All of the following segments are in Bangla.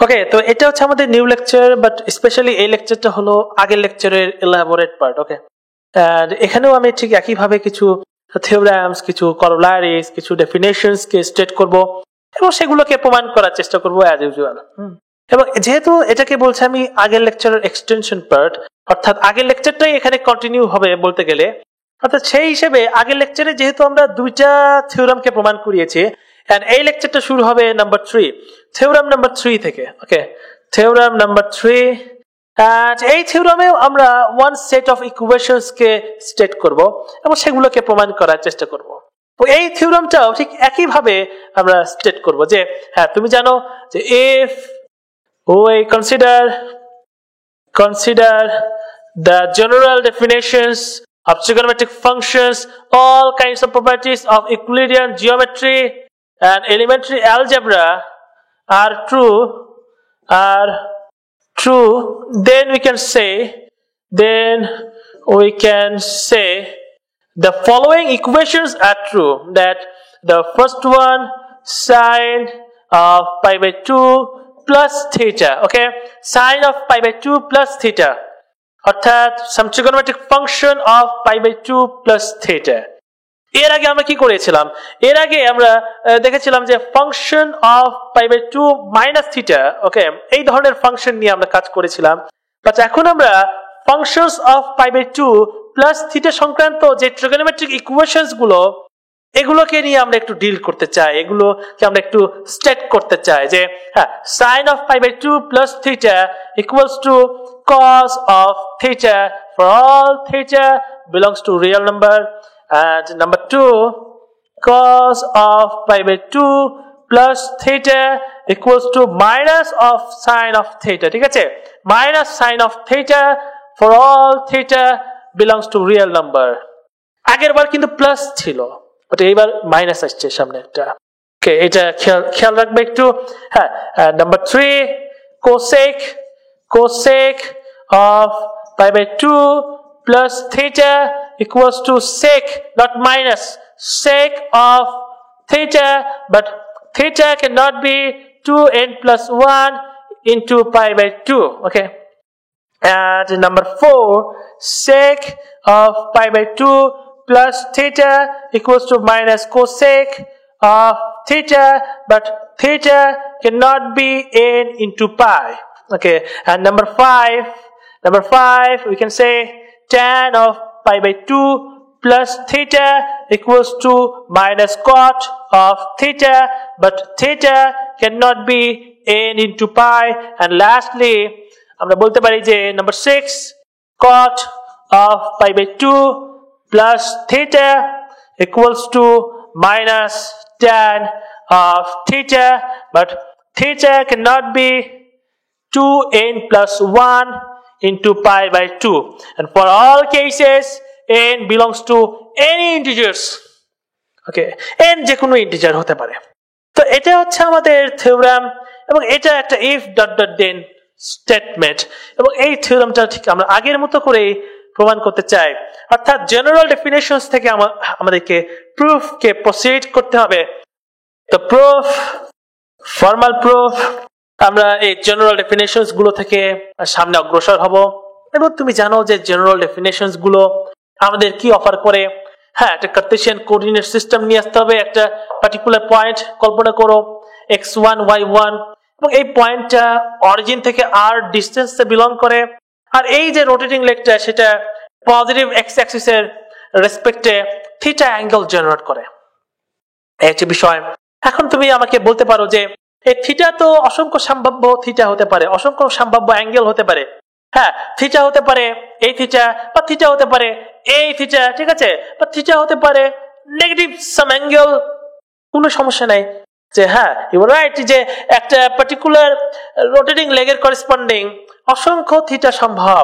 ওকে, তো এটা হচ্ছে আমাদের নিউ লেকচার, বাট স্পেশালি এই লেকচারটা হলো আগের লেকচারের এলাবোরেট পার্ট। ওকে, এন্ড এখানেও আমি ঠিক একইভাবে কিছু থিওরামস, কিছু করোলারিস, কিছু ডেফিনেশনস কে স্টেট করব এবং সেগুলোকে প্রমাণ করার চেষ্টা করব অ্যাজ ইউজুয়াল। এবং যেহেতু এটাকে বলছে আমি আগের লেকচারের এক্সটেনশন পার্ট, অর্থাৎ আগের লেকচারটাই এখানে কন্টিনিউ হবে বলতে গেলে, অর্থাৎ সেই হিসেবে আগের লেকচারে যেহেতু আমরা দুইটা থিওরামকে প্রমাণ করিয়েছি, এন্ড এই লেকচারটা শুরু হবে নাম্বার 3, থিওরাম নাম্বার 3 থেকে। ওকে, থিওরাম নাম্বার 3, এন্ড এই থিওরামেও আমরা one set of equations K state করব এবং সেগুলোকে প্রমাণ করার চেষ্টা করব। তো এই থিওরামটাও ঠিক একইভাবে আমরা স্টেট করব যে হ্যাঁ, তুমি জানো যে if we consider the general definitions of trigonometric functions, all kinds of properties of Euclidean geometry and elementary algebra are true, then we can say the following equations are true, that the first one, sine of pi by 2 plus theta. Okay, sine of pi by 2 plus theta, অর্থাৎ some trigonometric function of pi by 2 plus theta. এর আগে আমরা কি করেছিলাম? এর আগে আমরা দেখেছিলাম যে function of pi by 2 minus theta. Okay, এই ধরনের ফাংশন নিয়ে আমরা কাজ করেছিলাম, বাট এখন আমরা functions of pi by 2 plus theta সংক্রান্ত যে ট্রিগোনোমেট্রিক ইকুয়েশনস গুলো, এগুলোকে নিয়ে আমরা একটু ডিল করতে চাই, এগুলোকে আমরা একটু স্টেট করতে চাই যে হ্যাঁ, sine of pi by 2 plus theta equals to cos of theta for all theta belongs to real number, and number 2, cos of pi by 2 plus theta equals to minus of sine of theta. ঠিক আছে, minus sine of theta for all theta belongs to real number. আগের বার কিন্তু প্লাস ছিল, বাট এইবার মাইনাস আসছে সামনে একটা। ওকে, এটা খেয়াল রাখবে একটু। হ্যাঁ, number 3, cosec of pi by 2 plus theta equals to sec, not minus, sec of theta, but theta cannot be 2n plus 1 into pi by 2. Okay, and number 4, sec of pi by 2 plus theta equals to minus cosec of theta, but theta cannot be n into pi. Okay, and number 5, we can say tan of pi by 2 plus theta equals to minus cot of theta, but theta cannot be n into pi. And lastly, আমরা বলতে পারি যে number 6, cot of pi by 2 plus theta equals to minus tan of theta, but theta cannot be 2n plus 1 into pi by 2, and for all cases n belongs to any integers. Okay, n যে কোনো ইন্টিজার হতে পারে। তো এটা হচ্ছে আমাদের থিওরাম, এবং এটা একটা if dot dot then statement, এবং এই থিওরামটা ঠিক আমরা আগের মতো করে প্রমাণ করতে চাই, অর্থাৎ জেনারেল ডেফিনেশনস থেকে আমাদেরকে প্রুফ কে প্রসিড করতে হবে। তো প্রুফ, ফর্মাল প্রুফ, আমরা এই জেনারেল ডেফিনেশনস গুলো থেকে সামনে অগ্রসর হব। এবং তুমি জানো যে জেনারেল ডেফিনেশনস গুলো আমাদের কি অফার করে। হ্যাঁ, একটা কার্টেসিয়ান কোঅর্ডিনেট সিস্টেম নিয়ে আসতে হবে, একটা পার্টিকুলার পয়েন্ট কল্পনা করো x1 y1, এবং এই পয়েন্টটা অরিজিন থেকে r ডিসটেন্সে বিলং করে, আর এই যে রোটেটিং লেগটা সেটা পজিটিভ এক্স অ্যাক্সিস এর রেসপেক্টে থিটা অ্যাঙ্গেল জেনারেট করে। এই হচ্ছে বিষয়। এখন তুমি আমাকে বলতে পারো যে এই থিটা তো অসংখ্য সম্ভাব্য থিটা হতে পারে, অসংখ্য সম্ভাব্য অ্যাঙ্গেল হতে পারে। হ্যাঁ, থিটা হতে পারে এই থিটা, বা থিটা হতে পারে এই থিটা, ঠিক আছে, বা থিটা হতে পারে নেগেটিভ সাম অ্যাঙ্গেল, কোনো সমস্যা নাই। যে হ্যাঁ, ইউ আর রাইট, যে একটা পার্টিকুলার রোটেটিং লেগের করেসপন্ডিং অসংখ্য থিটা সম্ভব,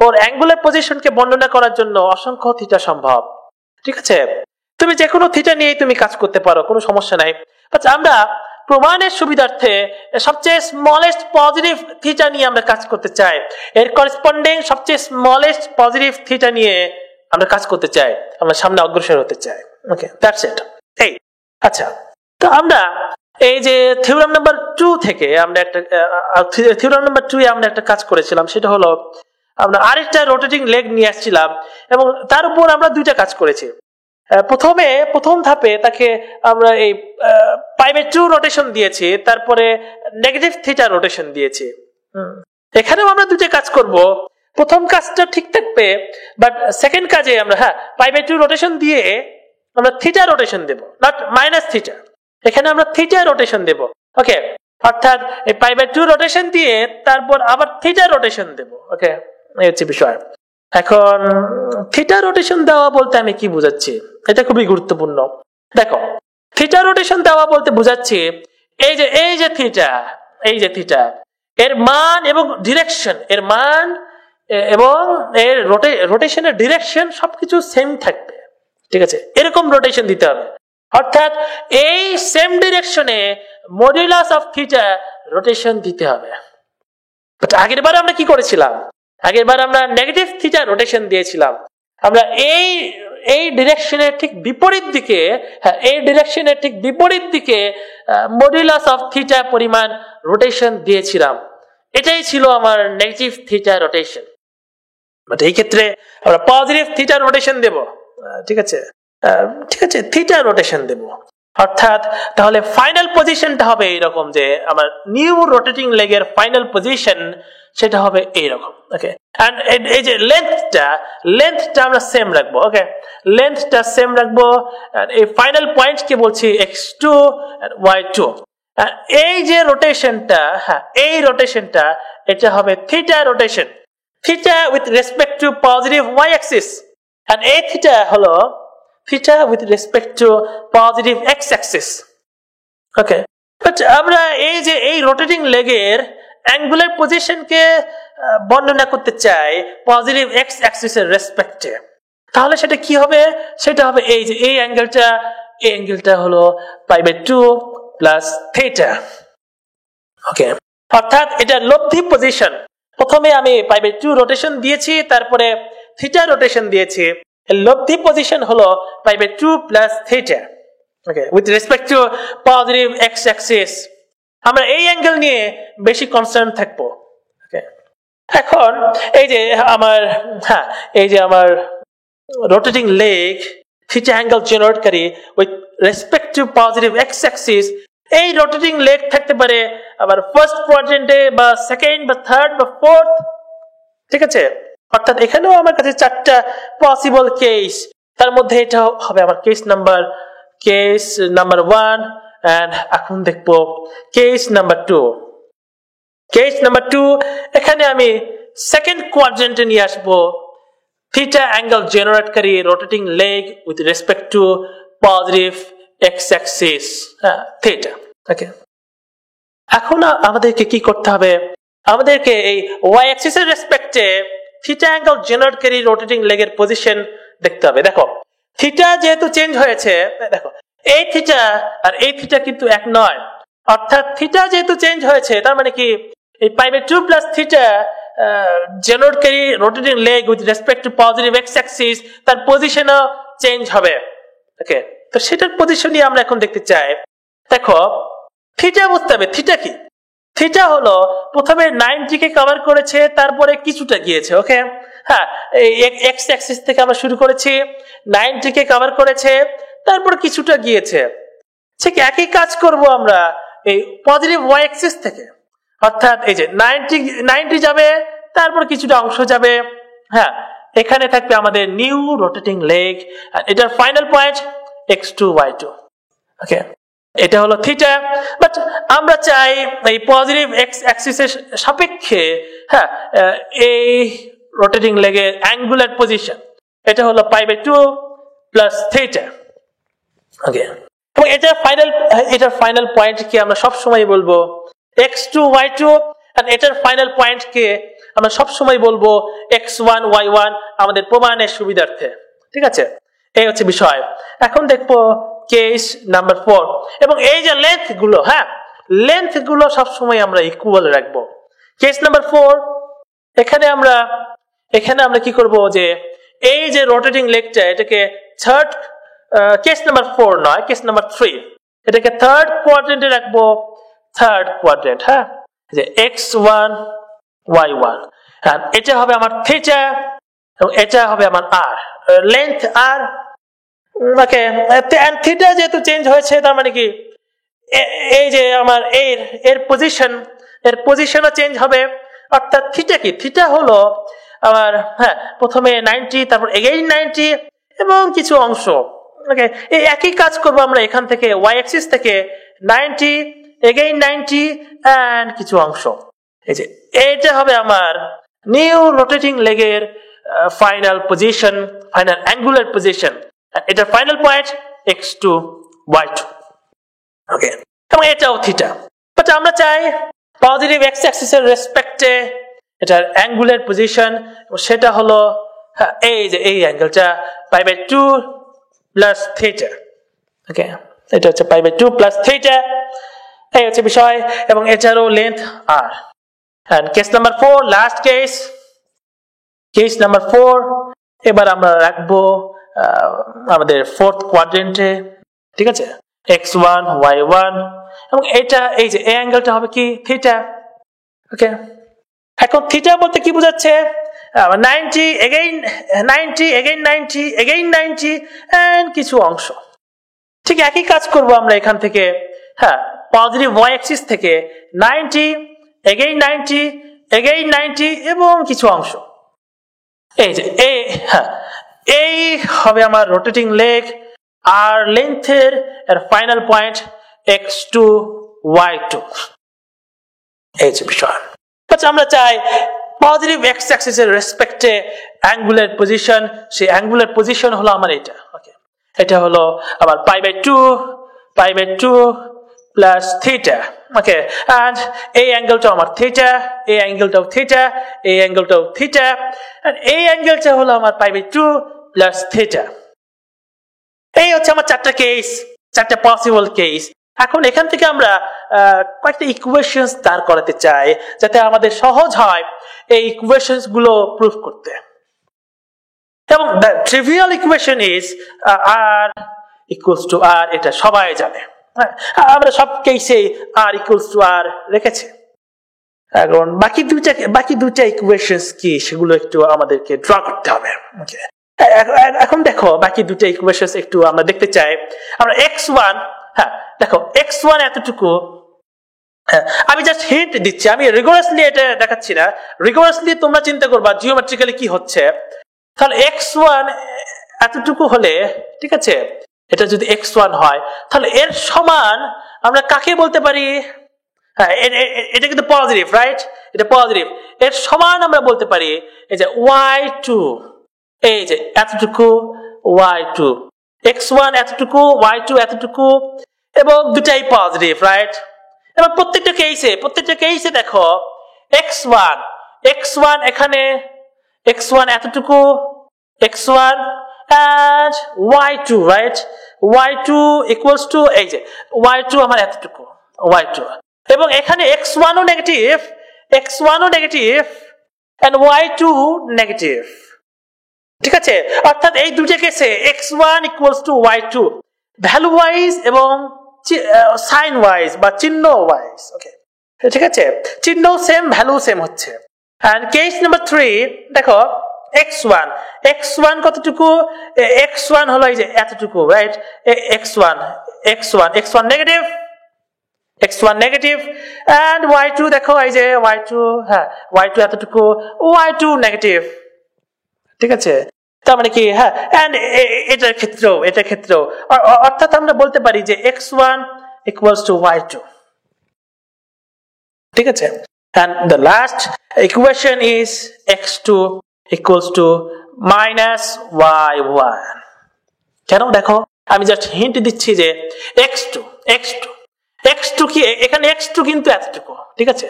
ওর অ্যাঙ্গুলার পজিশনকে বর্ণনা করার জন্য অসংখ্য থিটা সম্ভব। ঠিক আছে, তুমি যে কোনো থিটা নিয়েই তুমি কাজ করতে পারো, কোনো সমস্যা নাই। আচ্ছা, আমরা প্রমাণের সুবিধার্থে সবচেয়ে স্মলেস্ট পজিটিভ থিটা নিয়ে আমরা কাজ করতে চাই, এর করেসপন্ডিং সবচেয়ে স্মলেস্ট পজিটিভ থিটা নিয়ে আমরা কাজ করতে চাই, আমরা সামনে অগ্রসর হতে চাই। ওকে, দ্যাটস ইট। এই আচ্ছা, তো আমরা এই যে থিওরাম নাম্বার 2 থেকে আমরা একটা থিওরাম নাম্বার 2 এ আমরা একটা কাজ করেছিলাম, সেটা হলো আমরা আরেকটা রোটেটিং লেগ নিয়ে আসছিলাম এবং তার উপর আমরা দুইটা কাজ করেছি। প্রথম ধাপে তাকে আমরা এই π/2 রোটেশন দিয়েছি, তারপরে নেগেটিভ থিটা রোটেশন দিয়েছি। এখানেও আমরা দুইটা কাজ করব। প্রথম কাজটা ঠিক থাকবে, বাট সেকেন্ড কাজে আমরা π/2 রোটেশন দিয়ে আমরা থিটা রোটেশন দেব, নট মাইনাস থিটা। এখানে আমরা থিটা রোটেশন দেব। ওকে, অর্থাৎ এই π/2 রোটেশন দিয়ে তারপর আবার থিটা রোটেশন দেব। ওকে, এই হচ্ছে বিষয়। এখন থিটা রোটেশন দেওয়া বলতে আমি কি বুঝাচ্ছি, এটা খুবই গুরুত্বপূর্ণ। দেখো, থিটা রোটেশন দেওয়া বলতে বুঝাচ্ছি এই যে থিটা এর মান এবং ডিরেকশন, এর মান এবং এর রোটেশনের ডিরেকশন সবকিছু সেম থাকবে। ঠিক আছে, এরকম রোটেশন দিতে হবে। অর্থাৎ এই সেম ডিরেকশনে মডুলাস অফ থিটা রোটেশন দিতে হবে। বাট আগের বার আমরা কি করেছিলাম? আগের বার আমরা নেগেটিভ থিটা রোটেশন দিয়েছিলাম। আমরা এই ডিরেকশনের ঠিক বিপরীত দিকে, এই ডিরেকশনের ঠিক বিপরীত দিকে মডুলাস অফ থিটা পরিমাণ রোটেশন দিয়েছিলাম। এটাই ছিল আমার নেগেটিভ থিটা রোটেশন। বাট এই ক্ষেত্রে আমরা পজিটিভ থিটা রোটেশন দেব। ঠিক আছে, থিটা রোটেশন দেব। অর্থাৎ তাহলে ফাইনাল পজিশনটা হবে এইরকম, যে আমার নিউ রোটেটিং লেগের ফাইনাল পজিশন সেটা হবে এইরকম। ওকে, এন্ড এই যে লেন্থটা আমরা সেম রাখবো। ওকে, লেন্থটা সেম রাখবো। এই ফাইনাল পয়েন্ট কে বলছি x2 and y2। এই যে রোটেশনটা, এই রোটেশনটা এটা হবে theta rotation, theta with respect to positive y axis, and এই থিটা হলো theta with respect to positive x axis. Okay, but আমরা এই রোটেটিং লেগের অ্যাঙ্গুলার পজিশনকে বর্ণনা করতে চাই পজিটিভ x অ্যাক্সিসের রেসপেক্টে। তাহলে সেটা কি হবে? সেটা হবে এই অ্যাঙ্গেলটা হলো π/2 প্লাস থিটা। ওকে, অর্থাৎ এটা লব্ধি পজিশন। প্রথমে আমি π/2 রোটেশন দিয়েছি, তারপরে থিটা রোটেশন দিয়েছি। লব্ধি পজিশন হলো π/2 plus theta. Okay, with respect to positive x axis. আমরা এই অ্যাঙ্গেল নিয়ে বেশি কনসার্ন থাকবো। ওকে, এখন এই যে আমার rotating leg theta angle generate করে with respect to positive x axis. এই রোটেটিং লেগ থাকতে পারে আবার ফার্স্ট কোয়াড্রেন্টে, বা সেকেন্ড, বা থার্ড, বা ফোর্থ। ঠিক আছে, অর্থাৎ এখানেও আমার কাছে 4টা পসিবল কেস। তার মধ্যে এটা হবে আমার কেস নাম্বার 1, and এখন দেখবো কেস নাম্বার 2। কেস নাম্বার 2, এখানে আমি সেকেন্ড কোয়াড্রেন্টে নিয়ে আসবো থিটা অ্যাঙ্গেল জেনারেট করি rotating leg with respect to positive x axis theta. Okay, এখন আমাদেরকে কি করতে হবে? আমাদেরকে এই y অ্যাক্সিসের রেসপেক্টে থিটা অ্যাঙ্গেল জেনারেট করি রোটেটিং লেগের পজিশন দেখতে হবে। দেখো, থিটা যেহেতু চেঞ্জ হয়েছে, দেখো এই থিটা আর এই থিটা কিন্তু এক নয়। অর্থাৎ থিটা যেহেতু চেঞ্জ হয়েছে, তার মানে কি এই π/2 প্লাস থিটা জেনারেট করি rotating leg with respect to positive x Axis, তার পজিশনও চেঞ্জ হবে। ওকে, তো সেটার পজিশনই আমরা এখন দেখতে চাই। দেখো, থিটা বুঝতে হবে। থিটা কি? থিটা হলো প্রথমে 90 কে কভার করেছে, তারপরে কিছুটা গিয়েছে। ওকে, এই x অ্যাক্সিস থেকে আমরা শুরু করেছি, 90 কে কভার করেছে, তারপর কিছুটা গিয়েছে। ঠিক একই কাজ করব আমরা এই পজিটিভ y অ্যাক্সিস থেকে। অর্থাৎ এই যে 90 যাবে, তারপর কিছুটা অংশ যাবে। এখানে থাকবে আমাদের নিউ রোটেটিং লেগ, আর এটার ফাইনাল পয়েন্ট x2 y2। ওকে, এটা হলো থিটা। বাট আমরা চাই এই পজিটিভ x অ্যাক্সিসের সাপেক্ষে এই রোটেটিং লেগের অ্যাঙ্গুলার পজিশন, এটা হলো π/2 প্লাস থিটা। ওকে, এবং এটার ফাইনাল পয়েন্ট কে আমরা সব সময় বলবো x2 y2, আর এটার ফাইনাল পয়েন্ট কে আমরা সব সময় বলবো x1 y1 আমাদের প্রমাণের সুবিধার্থে। ঠিক আছে, এই হচ্ছে বিষয়। এখন দেখবো কেস নাম্বার 4। এবং এই যে লেন্থ গুলো সবসময় আমরা ইকুয়াল রাখবো। কেস নাম্বার 4, এখানে আমরা কি করব, যে এই যে রোটেটিং লেগটা, এটাকে থার্ড, কেস নাম্বার 4 নয়, কেস নাম্বার 3। এটাকে থার্ড কোয়াড্রেন্টে রাখবো, থার্ড কোয়াড্রেন্ট, হ্যাঁ, যে x1 y1, আর এটা হবে আমার থিটা এবং এটা হবে আমার r, length r, okay. And theta যেহেতু চেঞ্জ হয়েছে তার মানে কি এই যে আমার এর পজিশনও চেঞ্জ হবে, অর্থাৎ থিটা কি, থিটা হলো আমার, হ্যাঁ, প্রথমে 90, তারপর এগেইন 90 এবং কিছু অংশ, ওকে। এই একই কাজ করব আমরা এখান থেকে y অ্যাক্সিস থেকে 90, এগেইন 90 এন্ড কিছু অংশ। এই যে এটা হবে আমার নিউ রোটেটিং লেগের final position, final angular position, এটার final point x2 y2, okay. এবং এটাও থিটা, বাট আমরা চাই পজিটিভ x অ্যাক্সিসের রেসপেক্টে এটার অ্যাঙ্গুলার পজিশন, সেটা হলো এই যে এই অ্যাঙ্গেলটা π/2 প্লাস থিটা, ওকে। এটা হচ্ছে π/2 প্লাস থিটা, এই হচ্ছে বিষয়, এবং এটারও length r। And case number 4, last case number 4, এবার আমরা রাখবো আমাদের ফোর্থ কোয়াড্রেন্টে, ঠিক আছে, x1 y1, এবং এটা এই যে এই অ্যাঙ্গেলটা হবে কি থিটা, ওকে। এখন থিটা বলতে কি বোঝাচ্ছে, 90 এগেইন 90 এগেইন 90 এগেইন 90 এন্ড কিছু অংশ। ঠিক একই কাজ করব আমরা এখান থেকে, হ্যাঁ, পজিটিভ y অ্যাক্সিস থেকে 90 এগেইন 90 এগেইন 90 এবং কিছু অংশ। এই যে এই হবে আমার রোটেটিং লেগ আর লেন্থের ফাইনাল পয়েন্ট x2 y2, এই যে বিষয়। আচ্ছা, আমরা চাই পজিটিভ x অ্যাক্সিসের রেসপেক্টে অ্যাঙ্গুলার পজিশন, সেই অ্যাঙ্গুলার পজিশন হলো আমার এটা, ওকে। এটা হলো আমার π/2 প্লাস থিটা, ওকে। এন্ড এই অ্যাঙ্গেলটা আমার থিটা, এই অ্যাঙ্গেলটাও থিটা, এই অ্যাঙ্গেলটাও থিটা, এন্ড এই অ্যাঙ্গেলটা হলো আমার π/2 প্লাস থিটা। এই হচ্ছে আমার চারটা পসিবল কেস। এখন এখান থেকে আমরা কয়েকটা ইকুয়েশনস দাঁড় করাতে চাই যাতে আমাদের সহজ হয় এই ইকুয়েশনস গুলো প্রুফ করতে। এবং the trivial equation is r equals to r, এটা সবাই জানে, আমরা সব কেসে r equals to r রেখেছি। এখন বাকি দুইটা ইকুয়েশনস কি সেগুলো একটু আমাদেরকে ড্র করতে হবে, ওকে। এখন দেখো বাকি দুটো ইকুয়েশনস একটু আমরা দেখতে চাই। আমরা x1, হ্যাঁ দেখো x1 এতটুকু, আমি জাস্ট হিন্ট দিচ্ছি, আমি রিগোরাসলি এটা দেখাচ্ছি না, রিগোরাসলি তোমরা চিন্তা করবা জিওমেট্রিক্যালি কি হচ্ছে। তাহলে x1 এতটুকু হলে, ঠিক আছে, এটা যদি x1 হয় তাহলে এর সমান আমরা কাকে বলতে পারি, হ্যাঁ এটা কিন্তু পজিটিভ, রাইট, এটা পজিটিভ, এর সমান আমরা বলতে পারি এই যে y2, এই যে এতটুকু y2, x1 এতটুকু y2 এতটুকু, এবং দুটাই পজিটিভ, রাইট। এবং প্রত্যেকটা কেসে দেখো x1 এখানে, x1 এতটুকু, x1 and y2, right, y2 equals to এই যে y2 আমার এতটুকু y2, এবং এখানে x1 O negative and y2 negative, ঠিক আছে। অর্থাৎ এই দুটো কেসে x1 equals to y2 value wise এবং সাইন ওয়াইজ বা চিহ্ন ওয়াইজ, ওকে, ঠিক আছে, চিহ্ন সেম ভ্যালু সেম হচ্ছে। এন্ড কেস নাম্বার 3 দেখো x1 কতটুকু, x1 হলো এই যে এতটুকু, right, x1 negative and y2 দেখো এই যে y2, হ্যাঁ y2 এতটুকু, y2 নেগেটিভ, ঠিক আছে। তার মানে কি, হ্যাঁ, এন্ড এটার ক্ষেত্রেও অর্থাৎ আমরা বলতে পারি যে x1 equals to y2, ঠিক আছে। and the last equation is x2 equals to minus y1। কেন দেখো, আমি জাস্ট হিন্ট দিচ্ছি যে x2 কি, এখানে x2 কিন্তু এতটুকু, ঠিক আছে,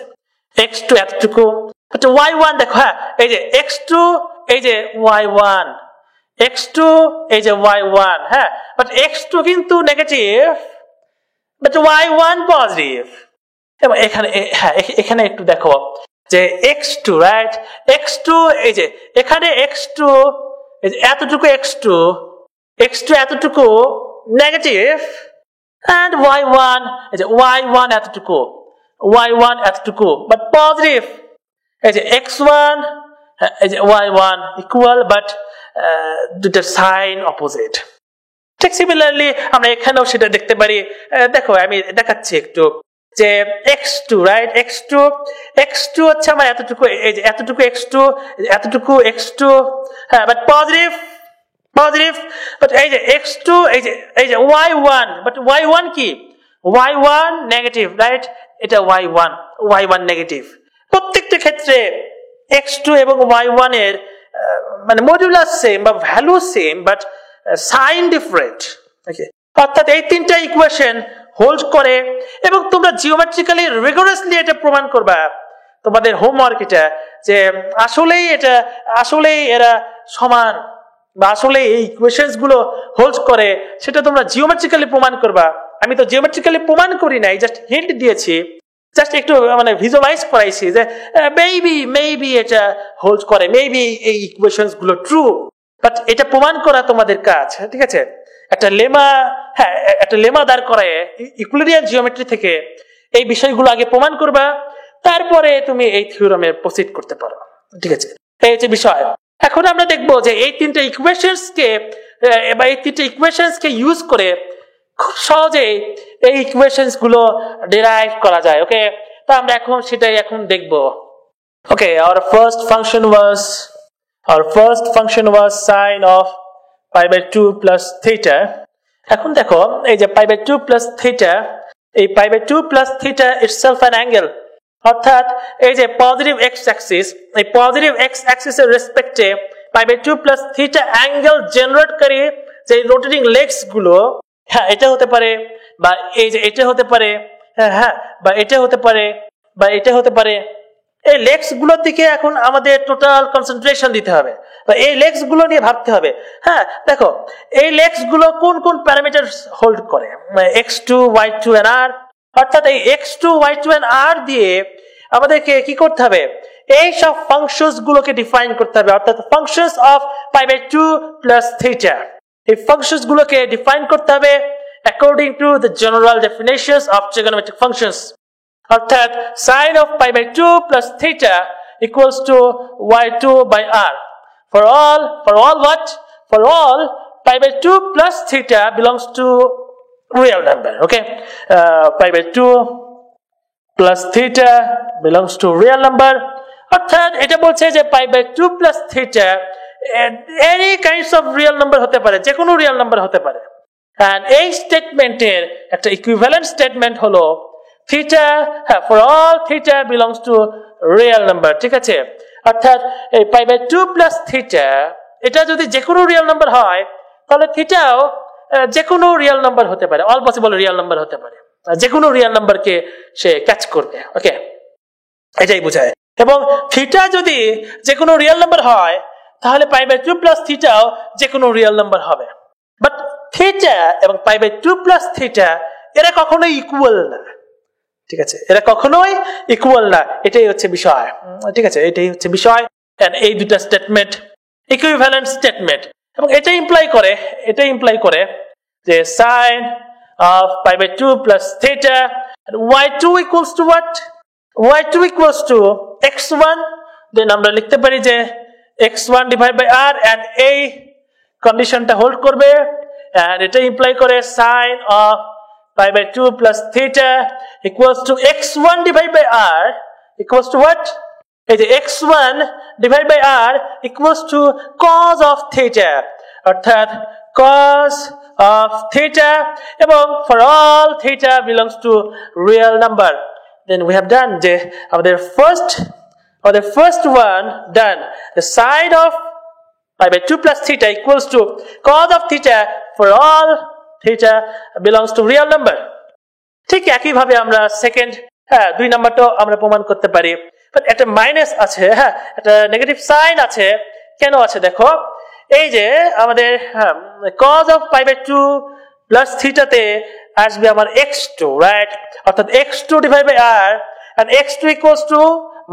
x2 এতটুকু, আচ্ছা y1 দেখো, হ্যাঁ এই যে x2 এই যে y1, x2 এই যে y1, হ্যাঁ, বাট x2 কিন্তু নেগেটিভ বাট y1 পজিটিভ। এবং এখানে একটু দেখো যে x2, রাইট, x2 এই যে এখানে x2 এই যে এতটুকু, x2 এতটুকু নেগেটিভ and y1 এই যে y1 এতটুকু y1 এতটুকু বাট পজিটিভ এই যে x1 এই যে y1 ইকুয়াল বাট দুটো সাইন অপোজিট ঠিক সিমিলারলি আমরা এখানেও সেটা দেখতে পারি দেখো আমি দেখাচ্ছি একটু যে x2 রাইট x2 হচ্ছে আমার এতটুকু এই যে এতটুকু x2 এতটুকু x2 হ্যাঁ বাট পজিটিভ বাট এই যে x2 এই যে y1 বাট y1 কি y1 নেগেটিভ রাইট এটা y1 নেগেটিভ প্রত্যেকটা ক্ষেত্রে x2 এবং y1 এর মানে মডুলাস সেম বা value same but sign different okay অর্থাৎ এই তিনটা ইকুয়েশন হোল্ড করে এবং তোমরা জিওমেট্রিক্যালি রিগোরাসলি এটা প্রমাণ করবা তোমাদের হোমওয়ার্ক এটা যে আসলেই এরা সমান বা আসলে এই ইকুয়েশনস গুলো হোল্ড করে সেটা তোমরা জিওমেট্রিক্যালি প্রমাণ করবা আমি তো জিওমেট্রিক্যালি প্রমাণ করি নাই জাস্ট হিন্ট দিয়েছি জাস্ট একটু মানে ভিজুয়ালাইজ করাইছি যে মেবি এটা হোল্ড করে মেবি এই ইকুয়েশনস গুলো ট্রু বাট এটা প্রমাণ করা তোমাদের কাজ ঠিক আছে একটা লেমা দাঁড় করায় ইকুইলিব্রিয়াম জিওমেট্রি থেকে এই বিষয়গুলো আগে প্রমাণ করবা তারপরে তুমি এই থিওরামে প্রসিড করতে পারো ঠিক আছে এই হচ্ছে বিষয় এখন আমরা দেখবো যে এই তিনটা ইকুয়েশনস কে ইউজ করে খুব সহজে এই ইকুয়েশনস গুলো ডিরাইভ করা যায় ওকে তো আমরা সেটাই দেখবো ওকে our first function was sin of pi by 2 plus theta এখন দেখো এই যে pi by 2 plus theta এই pi by 2 plus theta itself an angle অর্থাৎ এই যে পজিটিভ x অ্যাক্সিস এই পজিটিভ x অ্যাক্সিস এর রেসপেক্টে pi by 2 plus theta angle generate করে যে রোটেটিং লেগস গুলো হ্যাঁ এটা হতে পারে বা এই যে এটা হতে পারে হ্যাঁ বা এটা হতে পারে বা এটা হতে পারে এই লেগস গুলোর দিকে এখন আমাদের টোটাল কনসেন্ট্রেশন দিতে হবে বা এই লেগস গুলো নিয়ে ভাবতে হবে হ্যাঁ দেখো এই লেগস গুলো কোন প্যারামিটার হোল্ড করে x2 y2 and r অর্থাৎ এই x2 y2 and r দিয়ে আমাদেরকে কি করতে হবে এই সব ফাংশনস গুলোকে ডিফাইন করতে হবে অর্থাৎ functions of pi by 2 plus theta এই ফাংশনস গুলোকে ডিফাইন করতে হবে according to the general definitions of trigonometric functions অর্থাৎ sin of pi by 2 plus theta equals to y2 by r for all pi by 2 plus theta belongs to real number okay pi by 2 plus theta belongs to real number অর্থাৎ এটা বলছে যে pi by 2 plus theta any kinds of real number হতে পারে যে কোনো real number হতে পারে and এই স্টেটমেন্টের একটা ইকুইভ্যালেন্ট স্টেটমেন্ট হলো theta for all theta belongs to real number ঠিক আছে অর্থাৎ এই pi by 2 plus theta এটা যদি যে কোনো real number হয় তাহলে থিটাও যে কোনো রিয়েল নাম্বার হতে পারে অল পসিবল রিয়েল নাম্বার হতে পারে যে কোনো রিয়েল নাম্বারকে সে ক্যাচ করবে ওকে এটাই বোঝায় এবং থিটা যদি যে কোনো রিয়েল নাম্বার হয় তাহলে pi by 2 plus থিটাও যে কোনো রিয়েল নাম্বার হবে বাট থিটা এবং pi by 2 plus থিটা এরা কখনোই ইকুয়াল না ঠিক আছে এরা কখনোই ইকুয়াল না এটাই হচ্ছে বিষয় ঠিক আছে এটাই হচ্ছে বিষয় এন্ড এই দুটো স্টেটমেন্ট ইকুইভ্যালেন্ট স্টেটমেন্ট এবং এটা ইমপ্লাই করে যে sin of pi by 2 plus theta and y2 equals to what y2 equals to x1 then আমরা লিখতে পারি যে x1 divided by r and এই কন্ডিশনটা হোল্ড করবে and এটা ইমপ্লাই করে sin of pi by 2 plus theta equals to x1 divided by r equals to what এই যে x1 divided by r equals to cos of theta অর্থাৎ cos of theta এবং for all theta belongs to real number then we have done the first one done the sine of pi by 2 plus theta equals to cos of theta for all theta belongs to real number ঠিক একই ভাবে আমরা সেকেন্ড দুই নাম্বারটাও আমরা প্রমাণ করতে পারি বাট একটা মাইনাস আছে একটা নেগেটিভ সাইন আছে কেন আছে দেখো এই যে আমাদের cos of pi by 2 plus theta তে আসবে আমার x2 রাইট অর্থাৎ x2 divided by r and x2 equals to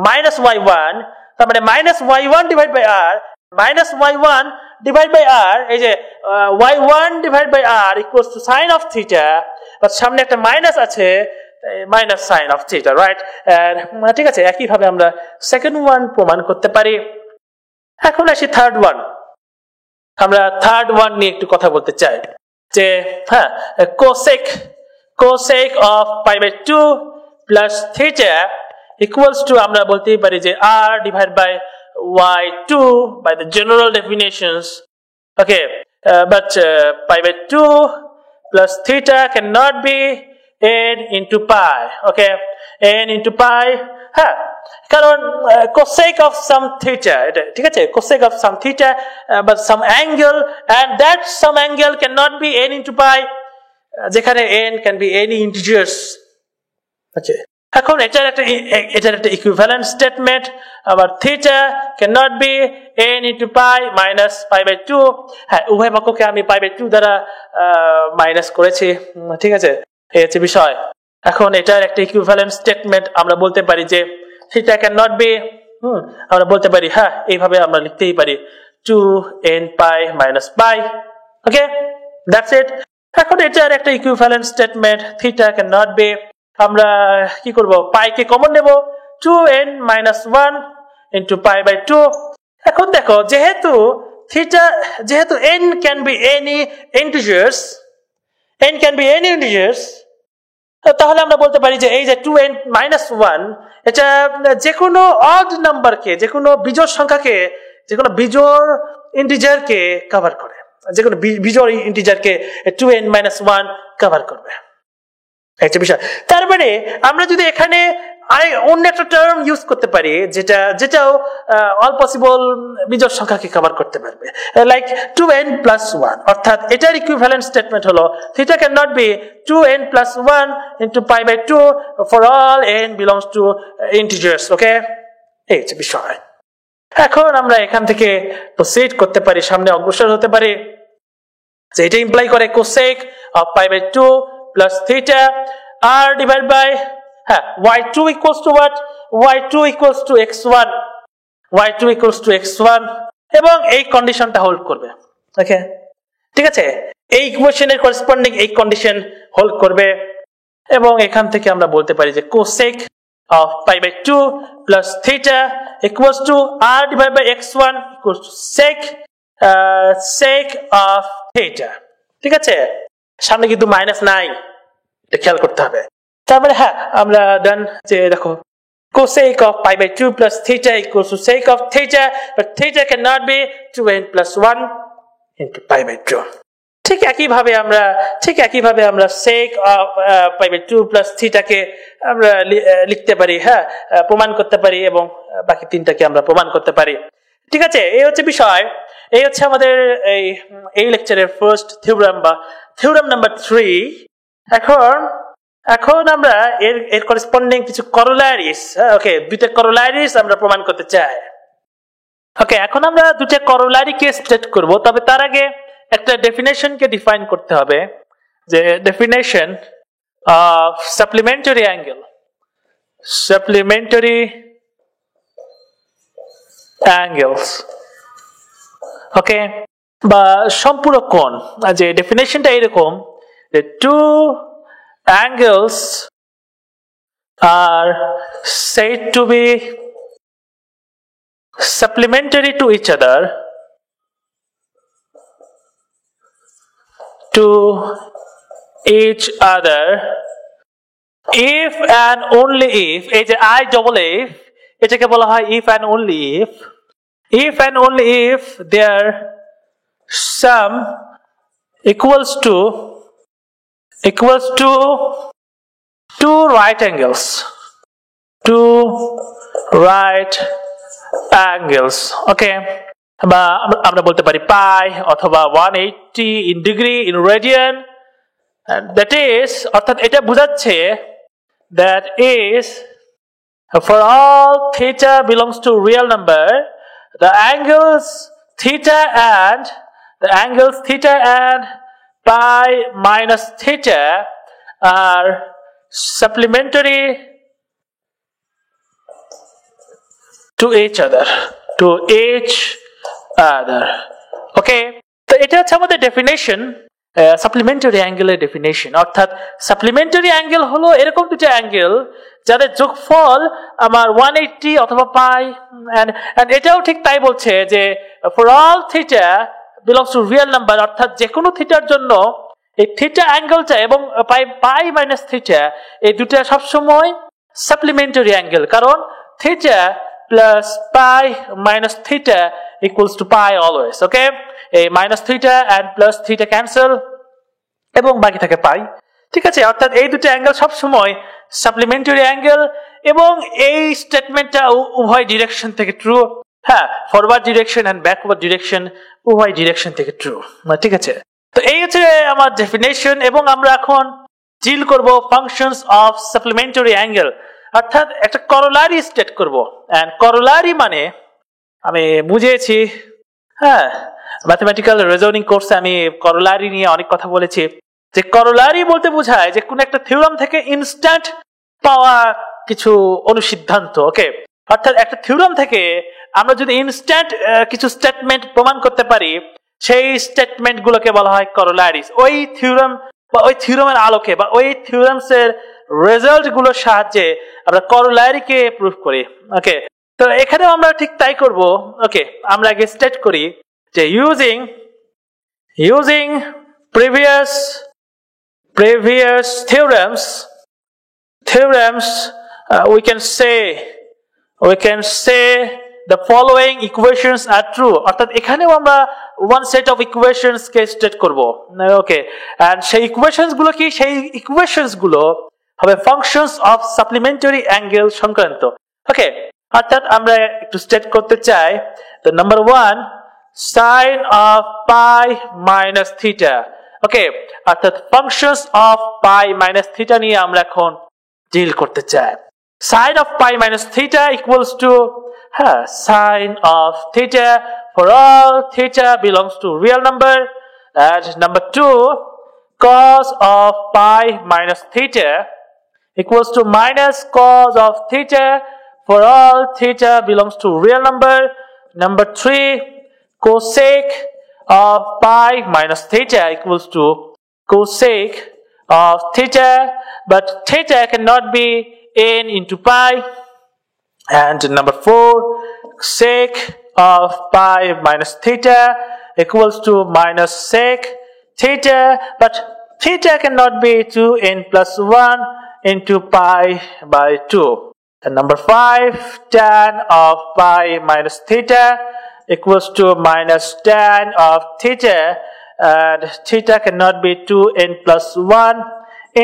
minus y1 তার মানে minus y1 divided by r minus y1 divided by r এই যে y1 divided by r equals to sin of theta but সামনে একটা মাইনাস আছে, minus sine of theta, right? ঠিক আছে, একইভাবে আমরা সেকেন্ড ওয়ান প্রমাণ করতে পারি। এখন আসি থার্ড ওয়ান। আমরা থার্ড ওয়ান নিয়ে একটু কথা বলতে চাই যে হ্যাঁ, cosec of pi by 2 plus theta equals to, আমরা বলতেই পারি যে r divide by y2 by the general definitions. Okay, but pi by 2 plus theta cannot be n into pi. Okay, n into pi, হ্যাঁ, কারণ cosec of some theta, ঠিক আছে, cosec of some theta, but some angle, and that some angle cannot be n into pi, যেখানে n can be any integers. Okay, এখন এটার একটা ইকুইভ্যালেন্ট স্টেটমেন্ট, আবার theta can not be n into pi minus pi by 2, হ্যাঁ, উভয় পক্ষকে আমি pi by 2 দ্বারা মাইনাস করেছি, ঠিক আছে, এই হচ্ছে বিষয়। এখন এটার একটা ইকুইভ্যালেন্ট স্টেটমেন্ট, আমরা বলতে পারি যে থিটা ক্যান নট বি, আমরা বলতে পারি হ্যাঁ, এইভাবে আমরা লিখতেই পারি 2n pi minus pi। Okay, that's it. এখন এটার একটা equivalent statement, theta can not be, আমরা কি করব, পাই কে কমন নেব, 2n minus 1 into pi by 2। এখন দেখো, যেহেতু n can be any integers, তাহলে আমরা বলতে পারি যে এই যে 2n minus 1, এটা যে কোনো অড নাম্বারকে, যে কোনো বিজোড় সংখ্যাকে, যে কোনো বিজোড় ইন্টিজারকে কভার করে, যে কোনো বিজোড় ইন্টিজারকে 2n minus 1 কভার করবে, একটা বিষয়। তার মানে আমরা যদি এখানে অন্য একটা টার্ম ইউজ করতে পারি, যেটাও অল পসিবল বিজোড় সংখ্যাকে কভার করতে পারবে, লাইক 2n plus 1, অর্থাৎ এটার ইকুইভ্যালেন্ট স্টেটমেন্ট হলো theta can not be 2n plus 1 into pi by 2 for all n belongs to integers। ওকে, এই হচ্ছে বিষয়। এখন আমরা এখান থেকে প্রসিড করতে পারি, সামনে অগ্রসর হতে পারি, যে এটা ইমপ্লাই করে cosec of pi by 2 plus theta r divided by y2 equals to what, y2 equals to x1, y2 equals to x1, এবং এই কন্ডিশনটা হোল্ড করবে। ওকে, ঠিক আছে, এই ইকুয়েশনের করেসপন্ডিং এই কন্ডিশন হোল্ড করবে, এবং এখান থেকে আমরা বলতে পারি যে cosec of pi by 2 plus theta equals to r divided by x1 equals to sec of theta। ঠিক আছে, সামনে কিন্তু মাইনাস নাই, এটা খেয়াল করতে হবে। তারপরে হ্যাঁ, আমরা ডান, যে দেখো cosec of pi by 2 plus theta equals to sec of theta, but theta cannot be 2n plus 1 into pi by 2। ঠিক একইভাবে আমরা sec of pi by 2 plus theta কে আমরা লিখতে পারি, হ্যাঁ, প্রমাণ করতে পারি, এবং বাকি তিনটাকে আমরা প্রমাণ করতে পারি। ঠিক আছে, এই হচ্ছে বিষয়। এই হচ্ছে আমাদের এই লেকচারের ফার্স্ট থিওরাম বা থিওরাম নাম্বার 3। এখন আমরা এর করেসপন্ডিং কিছু করোলারিস, ওকে, দুইটা করোলারিস আমরা প্রমাণ করতে চাই। ওকে, এখন আমরা দুইটা করোলারিকে স্টেট করব, তবে তার আগে একটা ডেফিনেশনকে ডিফাইন করতে হবে, যে ডেফিনেশন অফ সাপ্লিমেন্টারি অ্যাঙ্গেলস, ওকে, বা সম্পূরক কোণ। যে ডেফিনেশনটা এরকম, যে two angles are said to be supplementary to each other if and only if, এই যে I double if, এটাকে বলা হয় if and only if their sum equals to two right angles, okay, বা আমরা বলতে পারি পাই অথবা 180 in degree in radian, and that is, অর্থাৎ এটা বোঝাচ্ছে that is for all theta belongs to real number, the angles theta and pi minus theta are supplementary to each other, okay, তো এটা হচ্ছে আমাদের ডেফিনেশন। সাপ্লিমেন্টারি অ্যাঙ্গেলের ডেফিনেশন, অর্থাৎ সাপ্লিমেন্টারি অ্যাঙ্গেল হলো এরকম দুটো অ্যাঙ্গেল যাদের যোগফল আমার 180 অথবা পাই, এন্ড এটাও ঠিক তাই বলছে যে for all theta belongs to real number, অর্থাৎ যে কোনো থিটার জন্য এই থিটা অ্যাঙ্গেলটা এবং পাই মাইনাস থিটা এই দুটো সবসময় সাপ্লিমেন্টারি অ্যাঙ্গেল, কারণ theta plus pi minus theta equals to pi always. Okay, এই minus theta and plus theta cancel এবং বাকি থাকে পাই। ঠিক আছে, অর্থাৎ এই দুটো অ্যাঙ্গেল সবসময় সাপ্লিমেন্টারি অ্যাঙ্গেল এবং এই স্টেটমেন্টটা উভয় ডিরেকশন থেকে ট্রু। হ্যাঁ, forward direction and backward direction উভয় ডিরেকশন থেকে ট্রু। ঠিক আছে, তো এই হচ্ছে আমার ডেফিনেশন এবং আমরা এখন ডিল করব ফাংশনস অফ সাপ্লিমেন্টারি অ্যাঙ্গেল, অর্থাৎ একটা করোলারি স্টেট করব। এন্ড করোলারি মানে আমি বুঝিয়েছি, হ্যাঁ, ম্যাথমেটিক্যাল রিজনিং কোর্সে আমি করোলারি নিয়ে অনেক কথা বলেছি, যে করোলারি বলতে বোঝায় যে কোন একটা থিওরাম থেকে ইনস্ট্যান্ট পাওয়া কিছু অনুসিদ্ধান্ত। ওকে, অর্থাৎ একটা থিওরাম থেকে আমরা যদি ইনস্ট্যান্ট কিছু স্টেটমেন্ট প্রমাণ করতে পারি, সেই স্টেটমেন্ট গুলোকে বলা হয় করোলারিস। ওই থিওরাম বা ওই থিওরামের আলোকে বা ওই থিওরামস এর রেজাল্ট গুলোর সাহায্যে আমরা করোলারিকে প্রুফ করি। ওকে, তো এখানে আমরা ঠিক তাই করব। ওকে, আমরা আগে স্টেট করি যে using previous theorems we can say the following equations are true, অর্থাৎ এখানেও আমরা one set of equations K state করব। ওকে, and সেই ইকুয়েশনস গুলো কি, সেই ইকুয়েশনস গুলো হবে functions of supplementary angle সংক্রান্ত। ওকে, অর্থাৎ আমরা একটু স্টেট করতে চাই the number 1 sin of pi minus theta। ওকে, অর্থাৎ functions of pi minus theta নিয়ে আমরা এখন ডিল করতে চাই। sin of pi minus theta equals to sin of theta for all theta belongs to real number, and number 2 cos of pi minus theta equals to minus cos of theta for all theta belongs to real number. Number 3 cosec of pi minus theta equals to cosec of theta, but theta cannot be n into pi. And number 4 sec of pi minus theta equals to minus sec theta, but theta cannot be 2n plus 1 into pi by 2. And number 5 tan of pi minus theta equals to minus tan of theta, and theta cannot be 2n plus 1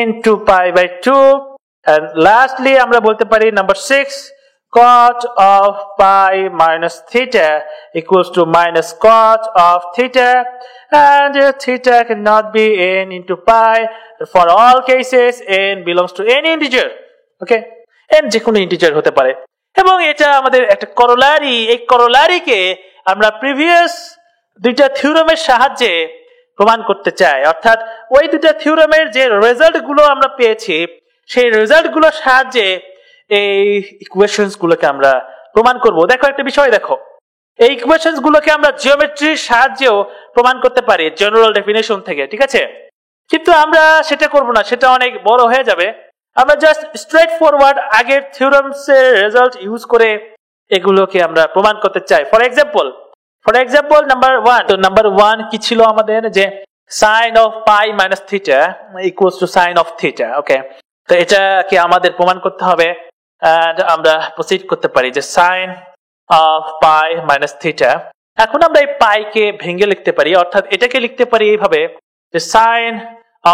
into pi by 2. And lastly আমরা বলতে পারি number 6 cot of pi minus theta equals to minus cot of theta, and theta cannot be n into pi. For all cases n belongs to any integer. Okay, n যে কোনো ইন্টিজার হতে পারে, এবং এটা আমাদের একটা করোলারি। এই করোলারিকে আমরা প্রিভিয়াস দুইটা থিওরামের সাহায্যে প্রমাণ করতে চাই, অর্থাৎ ওই দুইটা থিওরামের যে রেজাল্ট গুলো আমরা পেয়েছি সেই রেজাল্ট গুলোর সাহায্যে এই ইকুয়েশনস গুলোকে আমরা প্রমাণ করব। দেখো একটা বিষয়, দেখো এই ইকুয়েশনস গুলোকে আমরা জিওমেট্রির সাহায্যেও প্রমাণ করতে পারি জেনারেল ডেফিনেশন থেকে। ঠিক আছে, কিন্তু আমরা সেটা করব না, সেটা অনেক বড় হয়ে যাবে। আমরা জাস্ট স্ট্রেট ফরওয়ার্ড আগের থিওরামস এর রেজাল্ট ইউজ করে এগুলোকে আমরা প্রমাণ করতে চাই। ফর এক্সাম্পল নাম্বার 1, তো নাম্বার 1 কি ছিল আমাদের, যে sin of pi minus theta equals to sin of theta। ওকে, তো এটাকে আমাদের প্রমাণ করতে হবে, and আমরা প্রসিড করতে পারি যে sin of pi minus theta। এখন আমরা এই পাই কে ভেঙে লিখতে পারি, অর্থাৎ এটাকে লিখতে পারি এইভাবে যে sin